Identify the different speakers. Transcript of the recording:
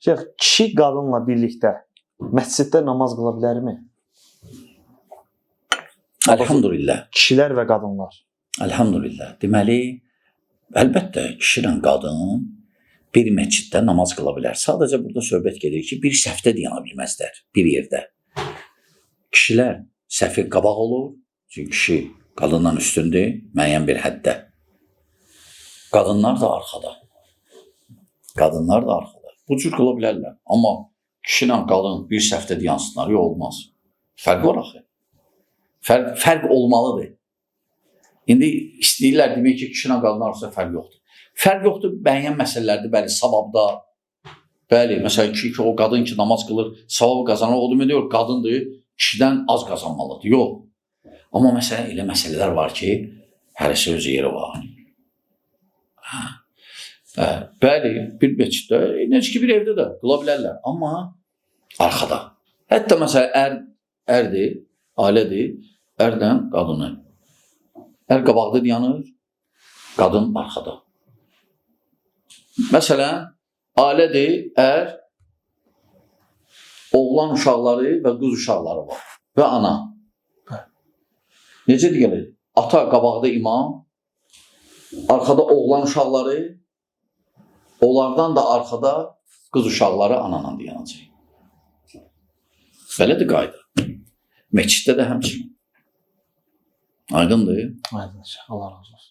Speaker 1: Şeyx, kişi qadınla birlikdə məsciddə namaz qıla bilərmi?
Speaker 2: Elhamdülillah.
Speaker 1: Kişilər və qadınlar.
Speaker 2: Elhamdülillah. Deməli, əlbəttə kişi ilə qadın bir məsciddə namaz qıla bilər. Sadəcə burada söhbət gedir ki, bir səhvdə dayana bilməzlər bir yerdə. Kişilər səhvi qabaq olur. Çünki kişi qadından üstündür müəyyən bir həddə. Qadınlar da arxada. Qadınlar da arxada. Bu cür qıla bilərlər. Amma kişi ilə qadın bir səhvdə dayansınlar, yox olmaz. Fərq var axı. Fərq olmalıdır. İndi istəyirlər demək ki, kişi ilə qadın arasında fərq yoxdur. Fərq yoxdur müəyyən məsələlərdə, bəli, savabda. Bəli, məsələn ki, o qadın ki, namaz qılır, savabı qazanır, o demək deyir, qadındır, kişidən az qazanmalıdır. Yox. Amma məsələn, elə məsələlər var ki, hərəsi öz yeri var. Bəli, bir məsciddə, necə ki, bir evdə də qıla bilərlər. Amma arxada. Hətta məsələn, ərdir, ailədir, ərdən qadını. Ər qabaqda dayanır, qadın arxada. Məsələn, ailədir, ər, oğlan uşaqları və qız uşaqları var və ana. Necə deyilir? Ata qabaqda imam, arxada oğlan uşaqları, onlardan da arxada qız uşaqları ananla dayanacaq. Belədir qayda. Məsciddə də həmçinin. Aydındır.
Speaker 1: Aydın. Allah razı olsun.